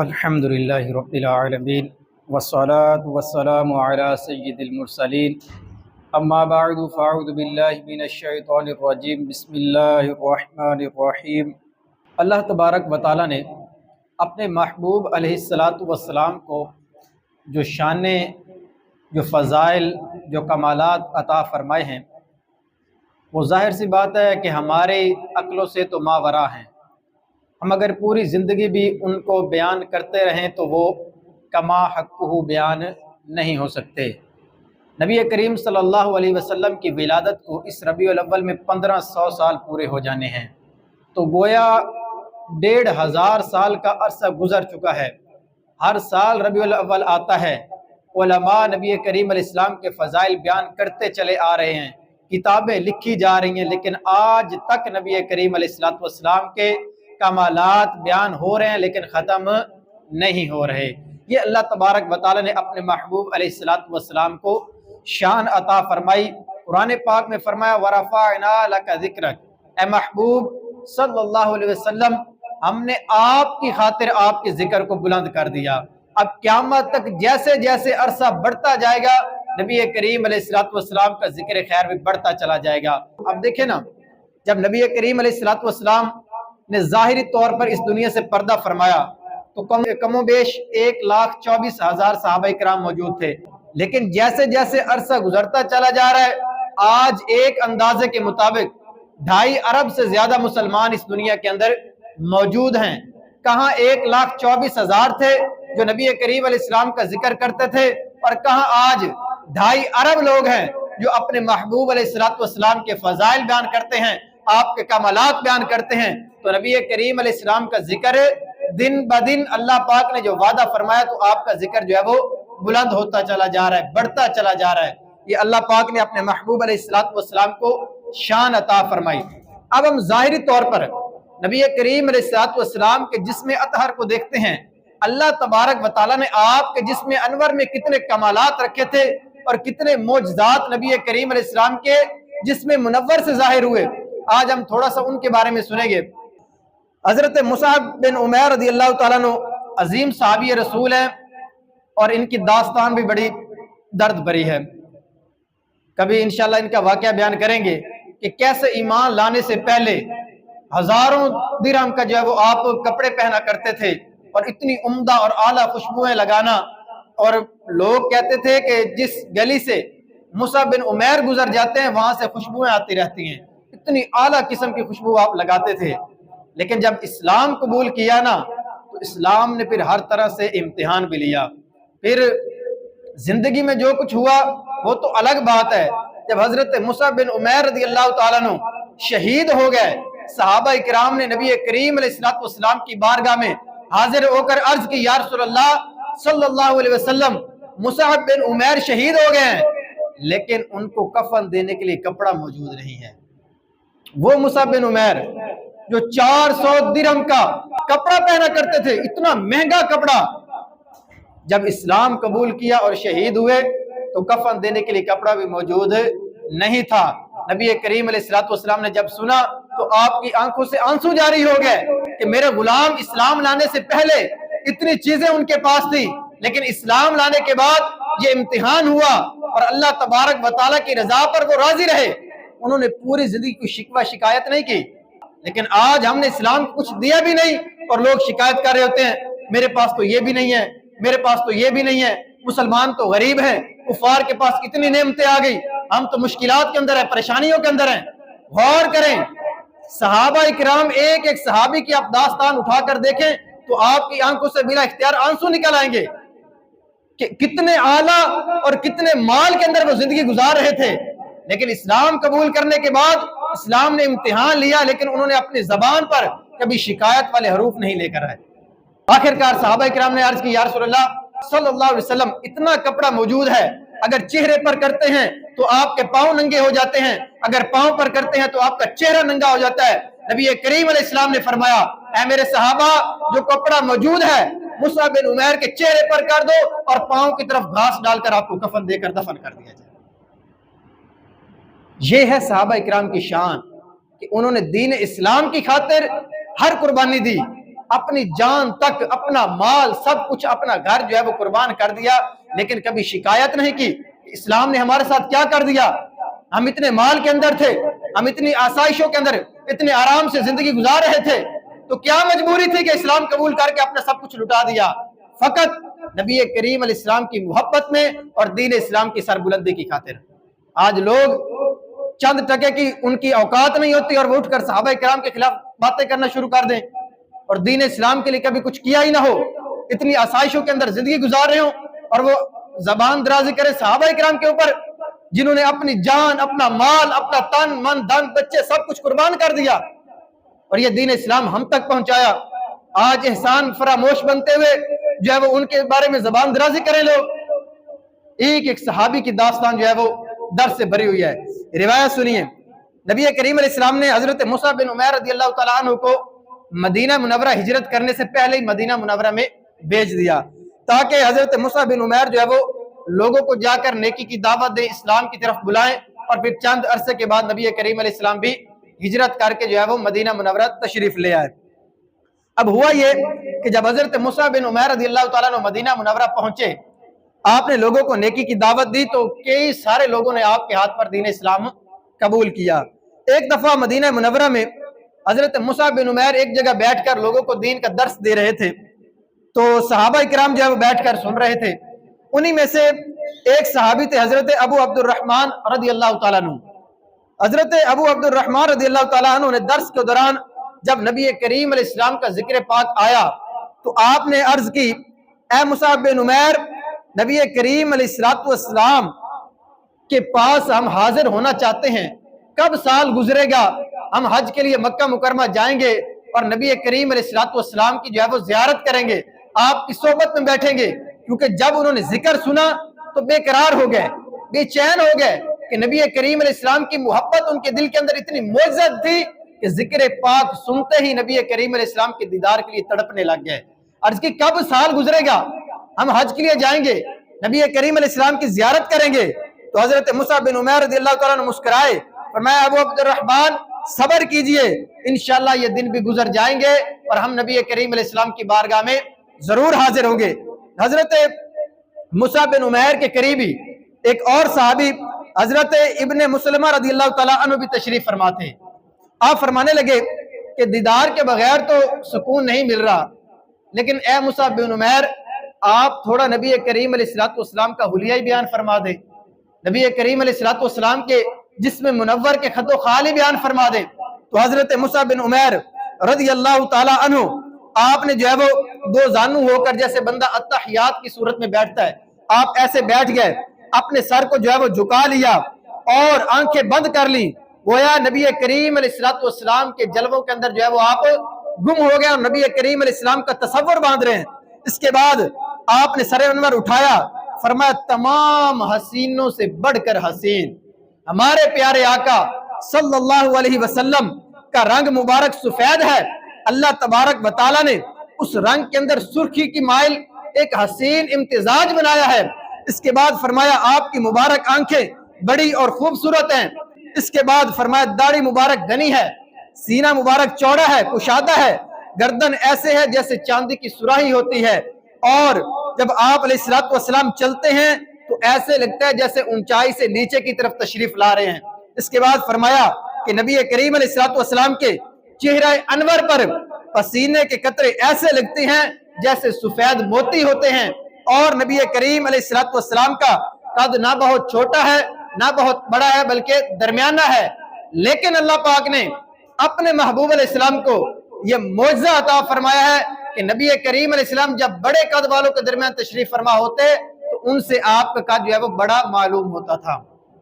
الحمدللہ رب العالمین والصلاة والسلام علی سید المرسلین اما بعد فاعوذ باللہ من الشیطان الرجیم بسم اللہ الرحمن الرحیم۔ اللہ تبارک و تعالیٰ نے اپنے محبوب علیہ السلام کو جو شانیں، جو فضائل، جو کمالات عطا فرمائے ہیں، وہ ظاہر سی بات ہے کہ ہمارے عقلوں سے تو ماورا ہیں۔ ہم اگر پوری زندگی بھی ان کو بیان کرتے رہیں تو وہ کما حقہ بیان نہیں ہو سکتے۔ نبی کریم صلی اللہ علیہ وسلم کی ولادت کو اس ربیع الاول میں 1500 سال پورے ہو جانے ہیں، تو گویا 1500 سال کا عرصہ گزر چکا ہے۔ ہر سال ربیع الاول آتا ہے، علماء نبی کریم علیہ السلام کے فضائل بیان کرتے چلے آ رہے ہیں، کتابیں لکھی جا رہی ہیں، لیکن آج تک نبی کریم علیہ السلام کے کمالات بیان ہو رہے ہیں لیکن ختم نہیں ہو رہے۔ یہ اللہ تبارک و تعالیٰ نے اپنے محبوب علیہ السلام کو شان عطا فرمائی۔ قرآن پاک میں فرمایا وَرَفَعْنَا لَكَ ذِكْرَكَ، اے محبوب صلی اللہ علیہ وسلم، ہم نے آپ کی خاطر آپ کے ذکر کو بلند کر دیا۔ اب قیامت تک جیسے جیسے عرصہ بڑھتا جائے گا، نبی کریم علیہ السلام کا ذکر خیر بھی بڑھتا چلا جائے گا۔ اب دیکھیں نا، جب نبی کریم علیہ السلام نے ظاہری طور پر اس دنیا سے پردہ فرمایا تو کم و بیش 1,24,000 صحابہ کرام موجود تھے، لیکن جیسے جیسے عرصہ گزرتا چلا جا رہا ہے، آج ایک اندازے کے مطابق 2.5 ارب سے زیادہ مسلمان اس دنیا کے اندر موجود ہیں۔ کہاں 1,24,000 تھے جو نبی کریم علیہ السلام کا ذکر کرتے تھے، اور کہاں آج 2.5 ارب لوگ ہیں جو اپنے محبوب علیہ السلام کے فضائل بیان کرتے ہیں، آپ کے کمالات بیان کرتے ہیں۔ تو نبی کریم علیہ السلام کا ذکر دن بدن اللہ پاک نے جو وعدہ فرمایا، تو آپ کا ذکر جو ہے وہ بلند ہوتا چلا جا رہا ہے، بڑھتا چلا جا رہا ہے۔ یہ اللہ پاک نے اپنے محبوب علیہ السلام کو شان عطا فرمائی۔ اب ہم ظاہری طور پر نبی کریم علیہ السلام کے جسم اطہر کو دیکھتے ہیں۔ اللہ تبارک و تعالیٰ نے آپ کے جسم انور میں کتنے کمالات رکھے تھے اور کتنے معجزات نبی کریم علیہ السلام کے جسم منور سے ظاہر ہوئے۔ آج ہم تھوڑا سا ان کے بارے میں سنیں گے۔ حضرت مصعب بن عمیر رضی اللہ تعالیٰ عنہ عظیم صحابی رسول ہیں، اور ان کی داستان بھی بڑی درد بھری ہے۔ کبھی انشاءاللہ ان کا واقعہ بیان کریں گے کہ کیسے ایمان لانے سے پہلے ہزاروں درہم کا جو ہے وہ آپ کپڑے پہنا کرتے تھے، اور اتنی عمدہ اور اعلیٰ خوشبوئیں لگانا، اور لوگ کہتے تھے کہ جس گلی سے مصعب بن عمیر گزر جاتے ہیں وہاں سے خوشبوئیں آتی رہتی ہیں، اتنی اعلیٰ قسم کی خوشبو آپ لگاتے تھے۔ لیکن جب اسلام قبول کیا نا، تو اسلام نے پھر ہر طرح سے امتحان بھی لیا۔ پھر زندگی میں جو کچھ ہوا وہ تو الگ بات ہے۔ جب حضرت مصعب بن عمیر رضی اللہ تعالیٰ عنہ شہید ہو گئے، صحابہ کرام نے نبی کریم علیہ السلام کی بارگاہ میں حاضر ہو کر عرض کی، یا رسول اللہ صلی اللہ علیہ وسلم، مصعب بن عمیر شہید ہو گئے ہیں، لیکن ان کو کفن دینے کے لیے کپڑا موجود نہیں ہے۔ وہ مصعب بن عمیر جو 400 درہم کا کپڑا پہنا کرتے تھے، اتنا مہنگا کپڑا، جب اسلام قبول کیا اور شہید ہوئے تو کفن دینے کے لیے کپڑا بھی موجود نہیں تھا۔ نبی کریم علیہ السلام نے جب سنا تو آپ کی آنکھوں سے آنسو جاری ہو گئے کہ میرے غلام اسلام لانے سے پہلے اتنی چیزیں ان کے پاس تھی، لیکن اسلام لانے کے بعد یہ امتحان ہوا، اور اللہ تبارک و تعالیٰ کی رضا پر وہ راضی رہے۔ انہوں نے پوری زندگی کوئی شکوہ شکایت نہیں کی، لیکن آج ہم نے اسلام کو کچھ دیا بھی نہیں اور لوگ شکایت کر رہے ہوتے ہیں، میرے پاس تو یہ بھی نہیں ہے، میرے پاس تو یہ بھی نہیں ہے، مسلمان تو غریب ہیں، کفار کے پاس کتنی نعمتیں آ گئی، ہم تو مشکلات کے اندر ہیں، پریشانیوں کے اندر ہیں۔ غور کریں، صحابہ کرام ایک ایک صحابی کی آپ داستان اٹھا کر دیکھیں تو آپ کی آنکھوں سے بلا اختیار آنسو نکل آئیں گے کہ کتنے اعلیٰ اور کتنے مال کے اندر وہ زندگی گزار رہے تھے، لیکن اسلام قبول کرنے کے بعد اسلام نے امتحان لیا، لیکن انہوں نے اپنی زبان پر کبھی شکایت والے حروف نہیں لے کر آئے۔ آخرکار صحابہ کرام نے عرض کی، یا رسول اللہ صلی اللہ علیہ وسلم، اتنا کپڑا موجود ہے، اگر چہرے پر کرتے ہیں تو آپ کے پاؤں ننگے ہو جاتے ہیں، اگر پاؤں پر کرتے ہیں تو آپ کا چہرہ ننگا ہو جاتا ہے۔ نبی کریم علیہ السلام نے فرمایا، اے میرے صحابہ، جو کپڑا موجود ہے مصعب بن عمیر کے چہرے پر کر دو اور پاؤں کی طرف گھاس ڈال کر آپ کو کفن دے کر دفن کر دیا جائے۔ یہ ہے صحابہ کرام کی شان کہ انہوں نے دین اسلام کی خاطر ہر قربانی دی، اپنی جان تک، اپنا مال، سب کچھ، اپنا گھر جو ہے وہ قربان کر دیا، لیکن کبھی شکایت نہیں کی اسلام نے ہمارے ساتھ کیا کر دیا۔ ہم اتنے مال کے اندر تھے، ہم اتنی آسائشوں کے اندر اتنے آرام سے زندگی گزار رہے تھے، تو کیا مجبوری تھی کہ اسلام قبول کر کے اپنا سب کچھ لٹا دیا؟ فقط نبی کریم علیہ السلام کی محبت میں اور دین اسلام کی سربلندی کی خاطر۔ آج لوگ چند ٹکے کی ان کی اوقات نہیں ہوتی اور وہ اٹھ کر صحابہ کرام کے خلاف باتیں کرنا شروع کر دیں، اور دین اسلام کے لیے کبھی کچھ کیا ہی نہ ہو، اتنی آسائشوں کے اندر زندگی گزار رہے ہوں، اور وہ زبان درازی کرے صحابہ کرام کے اوپر جنہوں نے اپنی جان، اپنا مال، اپنا تن من دھن بچے سب کچھ قربان کر دیا، اور یہ دین اسلام ہم تک پہنچایا۔ آج احسان فراموش بنتے ہوئے جو ہے وہ ان کے بارے میں زبان درازی کریں لوگ۔ ایک ایک صحابی کی داستان جو ہے وہ درد سے بھری ہوئی ہے۔ روایت سنیے، نبی کریم علیہ السلام نے حضرت مصعب بن عمیر رضی اللہ تعالیٰ عنہ کو مدینہ منورہ ہجرت کرنے سے پہلے ہی مدینہ منورہ میں بھیج دیا، تاکہ حضرت مصعب بن عمیر جو ہے وہ لوگوں کو جا کر نیکی کی دعوت دیں، اسلام کی طرف بلائیں، اور پھر چند عرصے کے بعد نبی کریم علیہ السلام بھی ہجرت کر کے جو ہے وہ مدینہ منورہ تشریف لے آئے۔ اب ہوا یہ کہ جب حضرت مصعب بن عمیر رضی اللہ تعالیٰ عنہ مدینہ منورہ پہنچے، آپ نے لوگوں کو نیکی کی دعوت دی، تو کئی سارے لوگوں نے آپ کے ہاتھ پر دین اسلام قبول کیا۔ ایک دفعہ مدینہ منورہ میں حضرت مصعب بن عمیر ایک جگہ بیٹھ کر لوگوں کو دین کا درس دے رہے تھے، تو صحابہ کرام جو ہے وہ بیٹھ کر سن رہے تھے۔ انہی میں سے ایک صحابی تھے حضرت ابو عبد الرحمن رضی اللہ تعالیٰ عنہ۔ حضرت ابو عبد الرحمن رضی اللہ تعالیٰ عنہ نے درس کے دوران جب نبی کریم علیہ السلام کا ذکر پاک آیا تو آپ نے عرض کی، اے مصعب بن عمیر، نبی کریم علیہ السلام کے پاس ہم حاضر ہونا چاہتے ہیں، کب سال گزرے گا ہم حج کے لیے مکہ مکرمہ جائیں گے اور نبی کریم علیہ السلام کی جو ہے وہ زیارت کریں گے، آپ کی صحبت میں بیٹھیں گے۔ کیونکہ جب انہوں نے ذکر سنا تو بے قرار ہو گئے، بے چین ہو گئے کہ نبی کریم علیہ السلام کی محبت ان کے دل کے اندر اتنی معزت تھی کہ ذکر پاک سنتے ہی نبی کریم علیہ السلام کے دیدار کے لیے تڑپنے لگ گئے۔ عرض کی کب سال گزرے گا ہم حج کے لیے جائیں گے، نبی کریم علیہ السلام کی زیارت کریں گے؟ تو حضرت مصعب بن عمیر رضی اللہ تعالیٰ عنہ مسکرائے، فرمایا ابو عبد الرحمن صبر کیجئے، انشاءاللہ یہ دن بھی گزر جائیں گے اور ہم نبی کریم علیہ السلام کی بارگاہ میں ضرور حاضر ہوں گے۔ حضرت مصعب بن عمیر کے قریبی ایک اور صحابی حضرت ابن مسلمہ رضی اللہ تعالیٰ عنہ بھی تشریف فرما تھے۔ آپ فرمانے لگے کہ دیدار کے بغیر تو سکون نہیں مل رہا، لیکن اے مصعب بن عمیر، آپ تھوڑا نبی کریم علیہ السلام کا حلیہ بیان فرما دیں، نبی کریم علیہ السلام کے جسم منور کے خط و خال بیان فرما دیں۔ تو حضرت مصعب بن عمیر رضی اللہ تعالیٰ عنہ آپ نے جو ہے وہ دو زانو ہو کر جیسے بندہ التحیات کی صورت میں بیٹھتا ہے، آپ ایسے بیٹھ گئے، اپنے سر کو جو ہے وہ جھکا لیا اور آنکھیں بند کر لی، گویا نبی کریم علیہ السلام کے جلووں کے اندر جو ہے وہ آپ گم ہو گئے اور نبی کریم علیہ السلام کا تصور باندھ رہے ہیں۔ اس کے بعد آپ نے سر انور اٹھایا، فرمایا تمام حسینوں سے بڑھ کر حسین ہمارے پیارے آقا صلی اللہ علیہ وسلم کا رنگ مبارک سفید ہے، اللہ تبارک و تعالیٰ نے اس رنگ کے اندر سرخی کی مائل ایک حسین امتزاج بنایا ہے۔ اس کے بعد فرمایا آپ کی مبارک آنکھیں بڑی اور خوبصورت ہیں۔ اس کے بعد فرمایا داڑھی مبارک گھنی ہے، سینہ مبارک چوڑا ہے، کشادہ ہے، گردن ایسے ہے جیسے چاندی کی سراہی ہوتی ہے، اور جب آپ علیہ السلام چلتے ہیں تو ایسے لگتا ہے جیسے اونچائی سے نیچے کی طرف تشریف لا رہے ہیں۔ اس کے بعد فرمایا کہ نبی کریم علیہ السلام کے چہرہ انور پر پسینے کے قطرے ایسے لگتے ہیں جیسے سفید موتی ہوتے ہیں، اور نبی کریم علیہ السلام کا قد نہ بہت چھوٹا ہے نہ بہت بڑا ہے بلکہ درمیانہ ہے، لیکن اللہ پاک نے اپنے محبوب علیہ السلام کو یہ معجزہ عطا فرمایا ہے کہ نبی کریم علیہ السلام جب بڑے قد والوں کے درمیان تشریف فرما ہوتے تو ان سے آپ کا قد جو ہے وہ بڑا معلوم ہوتا تھا،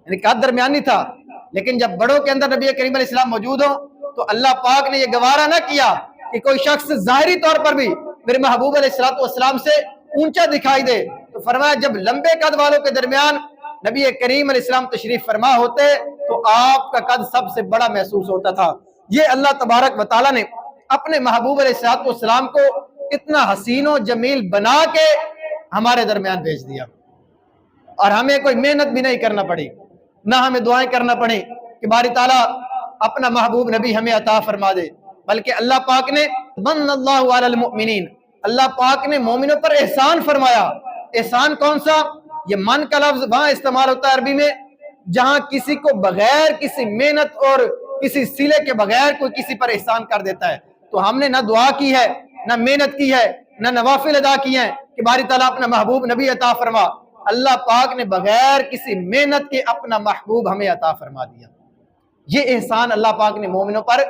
یعنی قد درمیانی تھا، لیکن جب بڑوں کے اندر نبی کریم علیہ السلام موجود ہوں تو اللہ پاک نے یہ گوارا نہ کیا کہ کوئی شخص ظاہری طور پر بھی میرے محبوب علیہ السلام سے اونچا دکھائی دے، تو فرمایا جب لمبے قد والوں کے درمیان نبی کریم علیہ السلام تشریف فرما ہوتے تو آپ کا قد سب سے بڑا محسوس ہوتا تھا۔ یہ اللہ تبارک و تعالیٰ نے اپنے محبوب علیہ السلام کو اتنا حسین و جمیل بنا کے ہمارے درمیان بھیج دیا، اور ہمیں کوئی محنت بھی نہیں کرنا پڑی، نہ ہمیں دعائیں کرنا پڑی کہ باری تعالیٰ اپنا محبوب نبی ہمیں عطا فرما دے، بلکہ اللہ پاک نے من اللہ علی المؤمنین، اللہ پاک نے مومنوں پر احسان فرمایا۔ احسان کون سا؟ یہ من کا لفظ وہاں استعمال ہوتا ہے عربی میں جہاں کسی کو بغیر کسی محنت اور کسی صلے کے بغیر کوئی کسی پر احسان کر دیتا ہے۔ تو ہم نے نہ دعا کی ہے، نہ محنت کی ہے، نہ نوافل ادا کی ہیں کہ باری تعالیٰ اپنا محبوب نبی عطا فرما۔ اللہ پاک نے بغیر کسی محنت کے اپنا محبوب ہمیں عطا فرما دیا۔ یہ احسان اللہ پاک نے مومنوں پر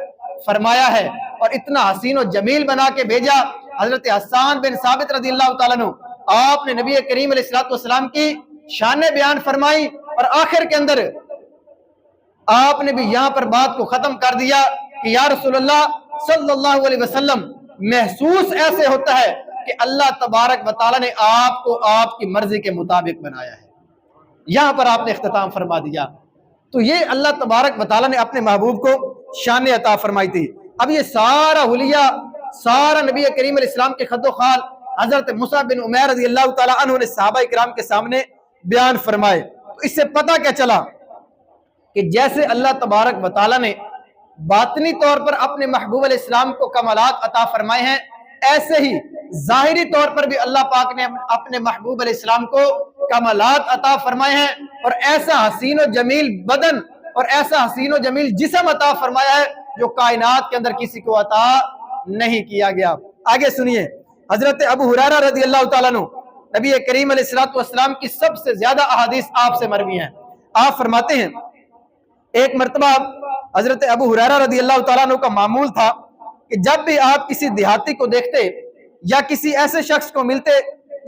فرمایا ہے، اور اتنا حسین و جمیل بنا کے بھیجا۔ حضرت حسان بن ثابت رضی اللہ تعالیٰ عنہ، آپ نے نبی کریم علیہ السلام کی شان بیان فرمائی، اور آخر کے اندر آپ نے بھی یہاں پر بات کو ختم کر دیا کہ یا رسول اللہ صلی اللہ علیہ وسلم، محسوس ایسے ہوتا ہے کہ اللہ تبارک و تعالیٰ نے آپ کو آپ کی مرضی کے مطابق بنایا ہے۔ یہاں پر آپ نے اختتام فرما دیا۔ تو یہ اللہ تبارک و تعالیٰ نے اپنے محبوب کو شان عطا فرمائی تھی۔ اب یہ سارا حلیہ، سارا نبی کریم علیہ السلام کے خد و خال حضرت مصعب بن عمیر رضی اللہ تعالیٰ عنہ نے صحابہ کرام کے سامنے بیان فرمائے۔ تو اس سے پتہ کیا چلا کہ جیسے اللہ تبارک و تعالیٰ نے باطنی طور پر اپنے محبوب علیہ السلام کو کمالات عطا فرمائے ہیں، ایسے ہی ظاہری طور پر بھی اللہ پاک نے اپنے محبوب علیہ السلام کو کمالات عطا فرمائے ہیں، اور ایسا حسین و جمیل بدن اور ایسا حسین و جمیل جسم عطا فرمایا ہے جو کائنات کے اندر کسی کو عطا نہیں کیا گیا۔ آگے سنیے، حضرت ابو ہریرہ رضی اللہ تعالیٰ عنہ، نبی کریم علیہ السلام کی سب سے زیادہ احادیث آپ سے مروی ہیں۔ آپ فرماتے ہیں ایک مرتبہ حضرت ابو ہریرہ رضی اللہ تعالیٰ عنہ کا معمول تھا کہ جب بھی آپ کسی دیہاتی کو دیکھتے یا کسی ایسے شخص کو ملتے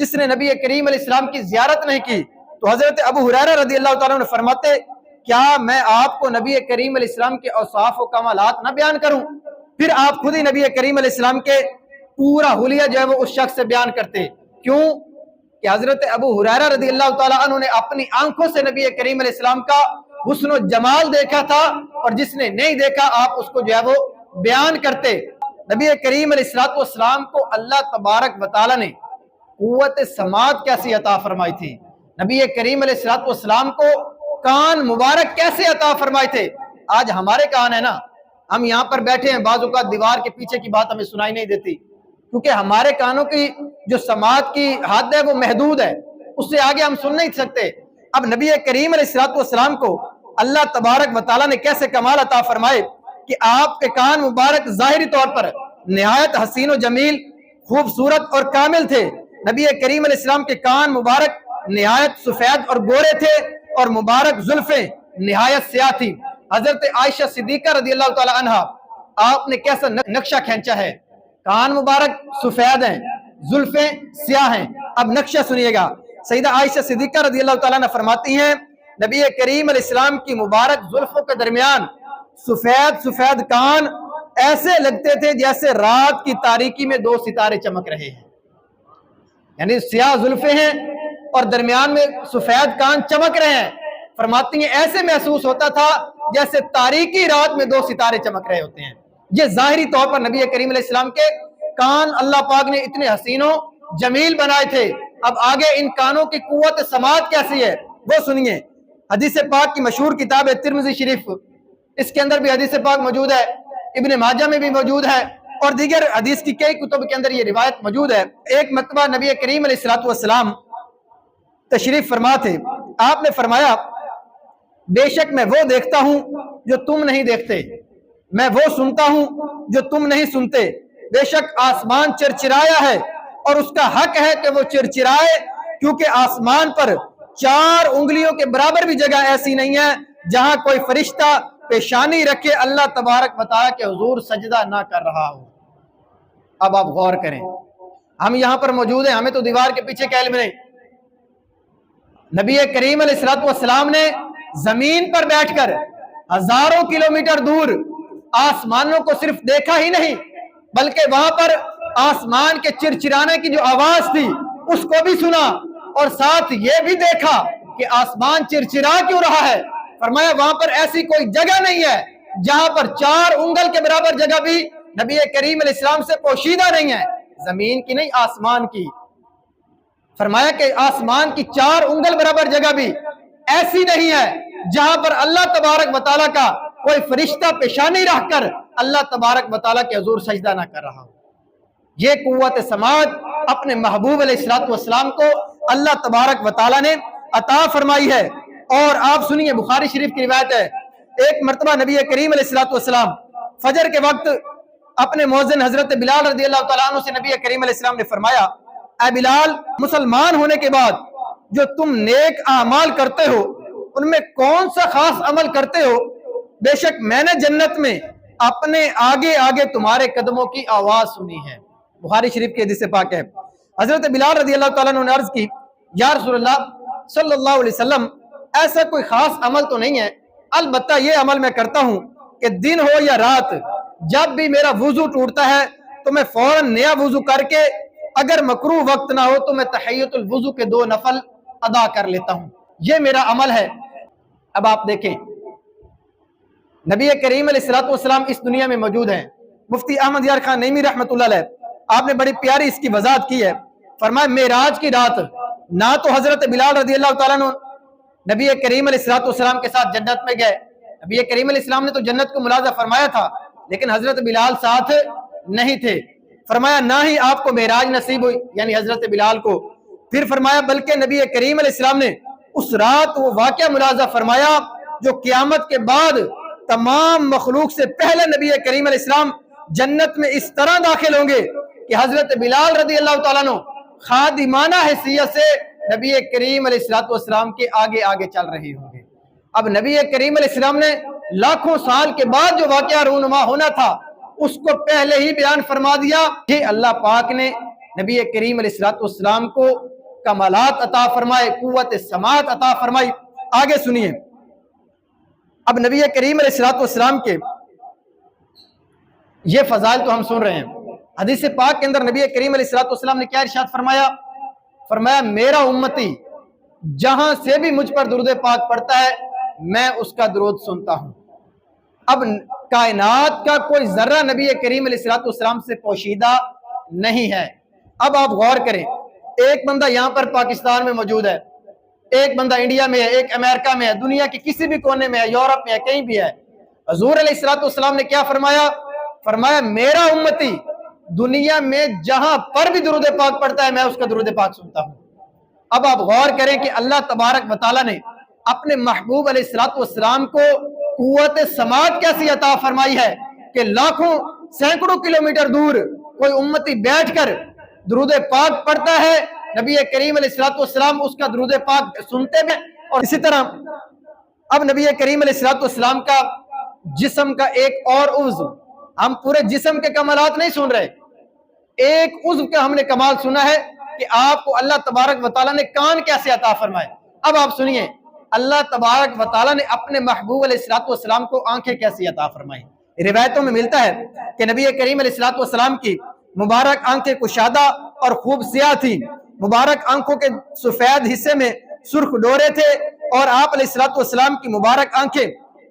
جس نے نبی کریم علیہ السلام کی زیارت نہیں کی، تو حضرت ابو ہریرہ رضی اللہ تعالیٰ عنہ فرماتے کیا میں آپ کو نبی کریم علیہ السلام کے اوصاف و کمالات نہ بیان کروں؟ پھر آپ خود ہی نبی کریم علیہ السلام کے پورا حلیہ جو ہے وہ اس شخص سے بیان کرتے۔ کیوں کہ حضرت ابو ہریرہ رضی اللہ تعالیٰ عنہ نے اپنی آنکھوں سے نبی کریم علیہ السلام کا حسن و جمال دیکھا تھا، اور جس نے نہیں دیکھا آپ اس کو جو ہے وہ بیان کرتے۔ نبی کریم علیہ السلام کو اللہ تبارک و تعالیٰ نے قوت سماعت کیسی عطا فرمائی تھی؟ نبی کریم علیہ السلام کو کان مبارک کیسے عطا فرمائے تھے؟ آج ہمارے کان ہے نا، ہم یہاں پر بیٹھے ہیں، بعض اوقات دیوار کے پیچھے کی بات ہمیں سنائی نہیں دیتی، کیونکہ ہمارے کانوں کی جو سماعت کی حد ہے وہ محدود ہے، اس سے آگے ہم سن نہیں سکتے۔ اب نبی کریم علیہ السلام کو اللہ تبارک و تعالیٰ نے کیسے کمال عطا فرمائے کہ آپ کے کان مبارک ظاہری طور پر نہایت حسین و جمیل، خوبصورت اور کامل تھے۔ نبی کریم علیہ السلام کے کان مبارک نہایت سفید اور گورے تھے، اور مبارک زلفیں نہایت سیاہ تھی۔ حضرت عائشہ صدیقہ رضی اللہ تعالی عنہ، آپ نے کیسا نقشہ کھینچا ہے، کان مبارک سفید ہیں، زلفیں سیاہ ہیں۔ اب نقشہ سنیے گا، سیدہ عائشہ صدیقہ رضی اللہ تعالیٰ عنہ فرماتی ہیں نبی کریم علیہ السلام کی مبارک زلفوں کے درمیان سفید کان ایسے لگتے تھے جیسے رات کی تاریکی میں دو ستارے چمک رہے ہیں، یعنی سیاہ زلفیں ہیں اور درمیان میں سفید کان چمک رہے ہیں۔ فرماتی ہیں ایسے محسوس ہوتا تھا جیسے تاریکی رات میں دو ستارے چمک رہے ہوتے ہیں۔ یہ ظاہری طور پر نبی کریم علیہ السلام کے کان اللہ پاک نے اتنے حسین و جمیل بنائے تھے۔ اب آگے ان کانوں کی قوت سماعت کیسی ہے وہ سنیے۔ حدیث پاک کی مشہور کتاب ہے ترمذی شریف، اس کے اندر بھی حدیث پاک موجود ہے، ابن ماجہ میں بھی موجود ہے، اور دیگر حدیث کی کئی کتب کے اندر یہ روایت موجود ہے۔ ایک مرتبہ نبی کریم علیہ السلام تشریف فرما تھے، آپ نے فرمایا بے شک میں وہ دیکھتا ہوں جو تم نہیں دیکھتے، میں وہ سنتا ہوں جو تم نہیں سنتے، بے شک آسمان چرچرایا ہے اور اس کا حق ہے کہ وہ چرچرائے، کیونکہ آسمان پر 4 انگلیوں کے برابر بھی جگہ ایسی نہیں ہے جہاں کوئی فرشتہ پیشانی رکھے اللہ تبارک و تعالیٰ کے حضور سجدہ نہ کر رہا ہو۔ اب آپ غور کریں، ہم یہاں پر موجود ہیں، ہمیں تو دیوار کے پیچھے کا علم نہیں۔ نبی کریم علیہ السلام نے زمین پر بیٹھ کر ہزاروں کلومیٹر دور آسمانوں کو صرف دیکھا ہی نہیں، بلکہ وہاں پر آسمان کے چرچرانے کی جو آواز تھی اس کو بھی سنا، اور ساتھ یہ بھی دیکھا کہ آسمان چرچرا کیوں رہا ہے۔ فرمایا وہاں پر ایسی کوئی جگہ نہیں ہے جہاں پر 4 انگل کے برابر جگہ بھی نبی کریم علیہ السلام سے پوشیدہ نہیں ہے، زمین کی نہیں آسمان کی۔ فرمایا کہ آسمان کی 4 انگل برابر جگہ بھی ایسی نہیں ہے جہاں پر اللہ تبارک و تعالیٰ کا کوئی فرشتہ پیشانی رکھ کر اللہ تبارک و تعالیٰ کے حضور سجدہ نہ کر رہا ہو۔ یہ قوت سماعت اپنے محبوب علیہ الصلوۃ والسلام کو اللہ تبارک و تعالیٰ نے عطا فرمائی ہے۔ اور آپ سنیے، بخاری شریف کی روایت ہے، ایک مرتبہ نبی کریم علیہ الصلوۃ والسلام فجر کے وقت اپنے مؤذن حضرت بلال رضی اللہ تعالیٰ عنہ سے نبی کریم علیہ السلام نے فرمایا، اے بلال، مسلمان ہونے کے بعد جو تم نیک اعمال کرتے ہو ان میں کون سا خاص عمل کرتے ہو؟ بے شک میں نے جنت میں اپنے آگے آگے تمہارے قدموں کی آواز سنی ہے۔ بخاری شریف کی حدیث پاک ہے۔ حضرت بلال رضی اللہ تعالیٰ عنہ نے عرض کی، یا رسول اللہ صلی اللہ علیہ وسلم، ایسا کوئی خاص عمل تو نہیں ہے، البتہ یہ عمل میں کرتا ہوں کہ دن ہو یا رات جب بھی میرا وضو ٹوٹتا ہے تو میں فوراً نیا وضو کر کے اگر مکروہ وقت نہ ہو تو میں تحیۃ الوضو کے 2 نفل ادا کر لیتا ہوں، یہ میرا عمل ہے۔ اب آپ دیکھیں، نبی کریم علیہ الصلوۃ والسلام اس دنیا میں موجود ہیں۔ مفتی احمد یار خان نعیمی رحمۃ اللہ علیہ آپ نے بڑی پیاری اس کی وضاحت کی ہے۔ فرمایا معراج کی رات نہ تو حضرت بلال رضی اللہ تعالیٰ عنہ نبی کریم علیہ الصلوۃ والسلام کے ساتھ جنت میں گئے، نبی کریم علیہ السلام نے تو جنت کو ملازہ فرمایا تھا لیکن حضرت بلال ساتھ نہیں تھے۔ فرمایا نہ ہی آپ کو معراج نصیب ہوئی، یعنی حضرت بلال کو۔ پھر فرمایا بلکہ نبی کریم علیہ السلام نے اس رات وہ واقعہ ملازہ فرمایا جو قیامت کے بعد تمام مخلوق سے پہلے نبی کریم علیہ السلام جنت میں اس طرح داخل ہوں گے کہ حضرت بلال رضی اللہ تعالیٰ عنہ خادمانہ حیثیت سے نبی کریم علیہ الصلوۃ والسلام کے آگے آگے چل رہے ہوں گے۔ اب نبی کریم علیہ السلام نے لاکھوں سال کے بعد جو واقعہ رونما ہونا تھا اس کو پہلے ہی بیان فرما دیا کہ اللہ پاک نے نبی کریم علیہ الصلوۃ والسلام کو کمالات عطا فرمائے، قوت سماعت عطا فرمائی۔ آگے سنیے، اب نبی کریم علیہ الصلوۃ والسلام کے یہ فضائل تو ہم سن رہے ہیں۔ حدیث پاک کے اندر نبی کریم علیہ الصلوۃ والسلام نے کیا ارشاد فرمایا؟ فرمایا میرا امتی جہاں سے بھی مجھ پر درود پاک پڑھتا ہے میں اس کا درود سنتا ہوں۔ اب کائنات کا کوئی ذرہ نبی کریم علیہ الصلوۃ والسلام سے پوشیدہ نہیں ہے۔ اب آپ غور کریں، ایک بندہ یہاں پر پاکستان میں موجود ہے، ایک بندہ انڈیا میں ہے، ایک امریکہ میں ہے، دنیا کے کسی بھی کونے میں ہے، یورپ میں ہے، کہیں بھی ہے۔ حضور علیہ الصلوۃ والسلام نے کیا فرمایا؟ فرمایا میرا امتی دنیا میں جہاں پر بھی درود پاک پڑھتا ہے میں اس کا درود پاک سنتا ہوں۔ اب آپ غور کریں کہ اللہ تبارک و تعالیٰ نے اپنے محبوب علیہ الصلوۃ والسلام کو قوت سماعت کیسی عطا فرمائی ہے کہ لاکھوں سینکڑوں کلومیٹر دور کوئی امتی بیٹھ کر درود پاک پڑھتا ہے، نبی کریم علیہ الصلوۃ والسلام اس کا درود پاک سنتے ہیں۔ اور اسی طرح اب نبی کریم علیہ الصلوۃ والسلام کا جسم کا ایک اور عضو، ہم پورے جسم کے کمالات نہیں سن رہے، ایک عضو کا ہم نے کمال سنا ہے کہ آپ کو اللہ تبارک و تعالیٰ نے کان کیسے عطا فرمائے۔ اب آپ سنیے، اللہ تبارک و تعالیٰ نے اپنے محبوب علیہ الصلوۃ والسلام کو آنکھیں کیسی عطا فرمائی۔ روایتوں میں ملتا ہے کہ نبی کریم علیہ الصلوۃ والسلام کی مبارک آنکھیں کشادہ اور خوب سیاہ تھی، مبارک آنکھوں کے سفید حصے میں سرخ ڈورے تھے اور آپ علیہ الصلوۃ والسلام کی مبارک آنکھیں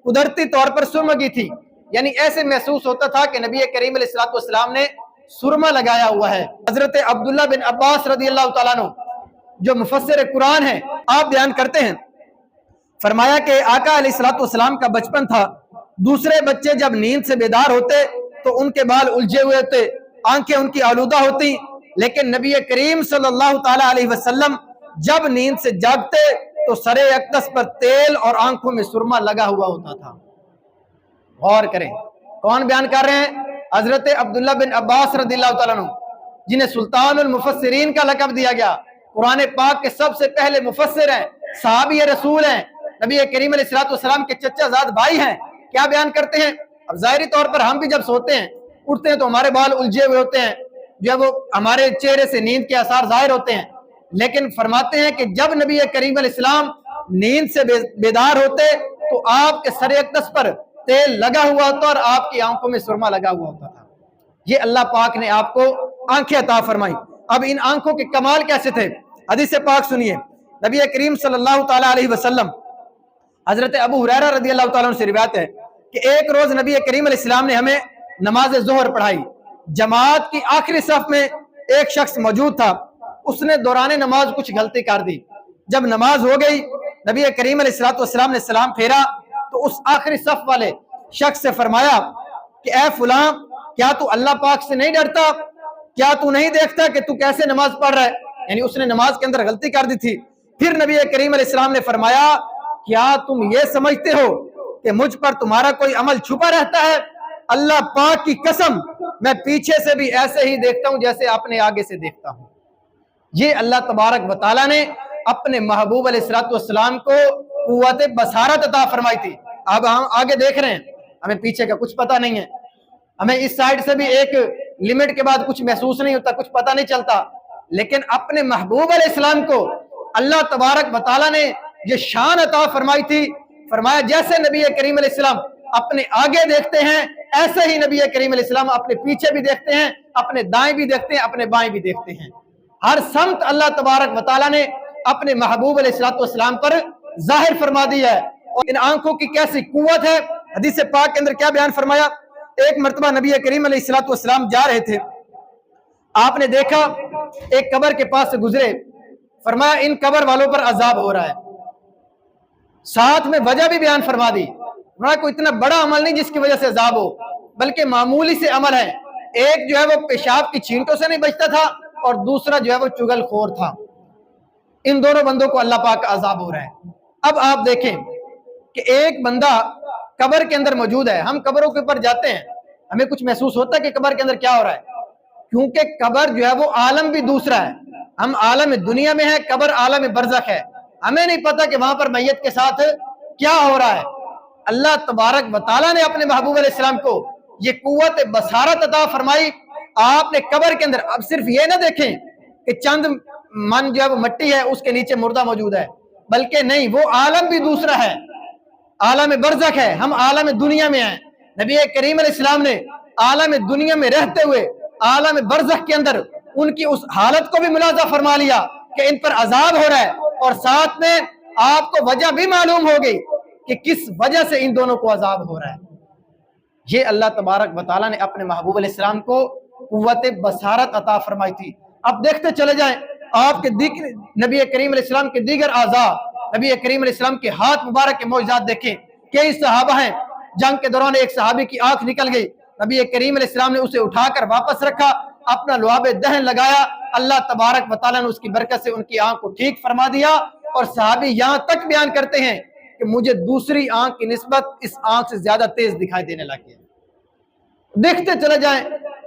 قدرتی طور پر سرمگی تھی، یعنی ایسے محسوس ہوتا تھا کہ نبی کریم علیہ الصلوۃ والسلام نے سرما لگایا ہوا ہے۔ حضرت عبداللہ بن عباس رضی اللہ تعالیٰ عنہ جو مفسر قرآن ہیں، آپ بیان کرتے ہیں، فرمایا کہ آقا علیہ الصلوۃ والسلام کا بچپن تھا، دوسرے بچے جب نیند سے بیدار ہوتے تو ان کے بال الجھے ہوئے ہوتے، آنکھیں ان کی آلودہ ہوتی، لیکن نبی کریم صلی اللہ تعالیٰ علیہ وسلم جب نیند سے جاگتے تو سر اقدس پر تیل اور آنکھوں میں سرما لگا ہوا ہوتا تھا۔ غور کریں، کون بیان کر رہے ہیں؟ حضرت عبداللہ بن عباس رضی اللہ تعالیٰ عنہ، جنہیں سلطان المفسرین کا لقب دیا گیا، قرآن پاک کے سب سے پہلے مفسر ہیں، صحابی رسول ہیں، نبی کریم علیہ الصلوۃ والسلام کے چچا زاد بھائی ہیں۔ کیا بیان کرتے ہیں؟ اب ظاہری طور پر ہم بھی جب سوتے ہیں اٹھتے ہیں تو ہمارے بال الجھے ہوئے ہوتے ہیں، جب وہ ہمارے چہرے سے نیند کے آثار ظاہر ہوتے ہیں، لیکن فرماتے ہیں کہ جب نبی کریم علیہ السلام نیند سے بیدار ہوتے تو آپ کے سر اقدس پر تیل لگا ہوا ہوتا اور آپ کی آنکھوں میں سرما لگا ہوا ہوتا تھا۔ یہ اللہ پاک نے آپ کو آنکھیں عطا فرمائی۔ اب ان آنکھوں کے کمال کیسے تھے؟ حدیث پاک سنیے، نبی کریم صلی اللہ تعالیٰ علیہ وسلم، حضرت ابو ہریرہ رضی اللہ تعالیٰ عنہ سے روایت ہے کہ ایک روز نبی کریم علیہ السلام نے ہمیں نماز ظہر پڑھائی، جماعت کی آخری صف میں ایک شخص موجود تھا، اس نے دوران نماز کچھ غلطی کر دی۔ جب نماز ہو گئی نبی کریم علیہ الصلوۃ والسلام نے سلام پھیرا تو اس آخری صف والے شخص سے فرمایا کہ اے فلاں، کیا تو اللہ پاک سے نہیں ڈرتا؟ کیا تو نہیں دیکھتا کہ تو کیسے نماز پڑھ رہا ہے؟ یعنی اس نے نماز کے اندر غلطی کر دی تھی۔ پھر نبی کریم علیہ السلام نے فرمایا کیا تم یہ سمجھتے ہو کہ مجھ پر تمہارا کوئی عمل چھپا رہتا ہے؟ اللہ پاک کی قسم میں پیچھے سے بھی ایسے ہی دیکھتا ہوں جیسے اپنے آگے سے دیکھتا ہوں۔ یہ اللہ تبارک و تعالیٰ نے اپنے محبوب علیہ السلام کو قوت بصارت عطا فرمائی تھی۔ اب ہم آگے دیکھ رہے ہیں، ہمیں پیچھے کا کچھ پتہ نہیں ہے، ہمیں اس سائڈ سے بھی ایک لمٹ کے بعد کچھ محسوس نہیں ہوتا، کچھ پتہ نہیں چلتا، لیکن اپنے محبوب علیہ السلام کو اللہ تبارک و تعالیٰ نے یہ شان عطا فرمائی تھی۔ فرمایا جیسے نبی کریم علیہ السلام اپنے آگے دیکھتے ہیں ایسے ہی نبی کریم علیہ السلام اپنے پیچھے بھی دیکھتے ہیں، اپنے دائیں بھی دیکھتے ہیں، اپنے بائیں بھی دیکھتے ہیں۔ ہر سمت اللہ تبارک و تعالیٰ نے اپنے محبوب علیہ السلام پر ظاہر فرما دی ہے۔ اور ان آنکھوں کی کیسی قوت ہے، حدیث پاک کے اندر کیا بیان فرمایا؟ ایک مرتبہ نبی کریم علیہ السلام جا رہے تھے، آپ نے دیکھا ایک قبر کے پاس سے گزرے، فرمایا ان قبر والوں پر عذاب ہو رہا ہے، ساتھ میں وجہ بھی بیان فرما دی۔ کوئی اتنا بڑا عمل نہیں جس کی وجہ سے عذاب ہو، بلکہ معمولی سے عمل ہے۔ ایک جو ہے وہ پیشاب کی چھینٹوں سے نہیں بچتا تھا اور دوسرا جو ہے وہ چگل خور تھا۔ ان دونوں بندوں کو اللہ پاک کا عذاب ہو رہا ہے۔ اب آپ دیکھیں کہ ایک بندہ قبر کے اندر موجود ہے، ہم قبروں کے اوپر جاتے ہیں، ہمیں کچھ محسوس ہوتا ہے کہ قبر کے اندر کیا ہو رہا ہے، کیونکہ قبر جو ہے وہ عالم بھی دوسرا ہے۔ ہم عالم دنیا میں ہیں، قبر عالم برزخ ہے، ہمیں نہیں پتا کہ وہاں پر میت کے ساتھ کیا ہو رہا ہے۔ اللہ تبارک و تعالیٰ نے اپنے محبوب علیہ السلام کو یہ قوت بصارت عطا فرمائی۔ آپ نے قبر کے اندر اب صرف یہ نہ دیکھیں کہ چند من جو ہے وہ مٹی ہے اس کے نیچے مردہ موجود ہے، بلکہ نہیں، وہ عالم بھی دوسرا ہے، عالم برزخ ہے، ہم عالم دنیا میں ہیں۔ نبی کریم علیہ السلام نے عالم دنیا میں رہتے ہوئے عالم برزخ کے اندر ان کی اس حالت کو بھی ملاحظہ فرما لیا کہ ان پر عذاب ہو رہا ہے، اور ساتھ میں آپ کو وجہ بھی معلوم ہو گئی کہ کس وجہ سے ان دونوں کو عذاب ہو رہا ہے۔ یہ اللہ تبارک و تعالیٰ نے اپنے محبوب علیہ السلام کو قوت بصارت عطا فرمائی تھی۔ اب دیکھتے چلے جائیں آپ کے نبی کریم علیہ السلام کے دیگر اعضاء، نبی کریم علیہ السلام کے ہاتھ مبارک کے معجزات دیکھیں۔ کئی صحابہ ہیں، جنگ کے دوران ایک صحابی کی آنکھ نکل گئی، نبی کریم علیہ السلام نے اسے اٹھا کر واپس رکھا، اپنا لعاب دہن لگایا، اللہ تبارک و تعالیٰ نے اس کی برکت سے ان کی آنکھ کو ٹھیک فرما دیا۔ اور صحابی یہاں تک بیان کرتے ہیں کہ مجھے دوسری آنکھ کی نسبت اس آنکھ سے زیادہ تیز دکھائی دینے لگی۔ دیکھتے چلے جائیں،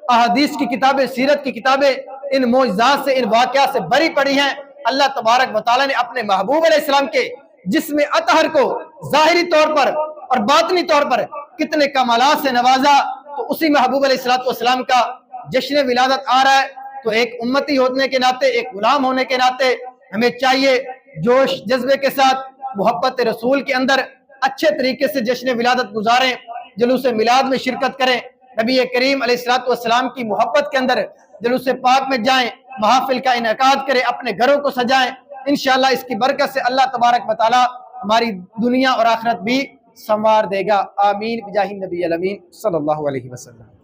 احادیث کی کتابیں، سیرت کی کتابیں ان معجزات سے، ان واقعات سے بری پڑی ہیں۔ اللہ تبارک و تعالیٰ نے اپنے محبوب علیہ السلام کے جسم اطہر کو ظاہری طور پر اور باطنی طور پر کتنے کمالات سے نوازا۔ تو اسی محبوب علیہ السلام کا جشن ولادت آ رہا ہے، تو ایک امتی ہونے کے ناطے، ایک غلام ہونے کے ناطے ہمیں چاہیے جوش جذبے کے ساتھ محبت رسول کے اندر اچھے طریقے سے جشن ولادت گزاریں، جلوس میلاد میں شرکت کریں، نبی کریم علیہ السلام کی محبت کے اندر جلوس پاک میں جائیں، محافل کا انعقاد کریں، اپنے گھروں کو سجائیں۔ انشاءاللہ اس کی برکت سے اللہ تبارک و تعالی ہماری دنیا اور آخرت بھی سنوار دے گا۔ آمین بجاہ النبی الامین صلی اللہ علیہ وسلم۔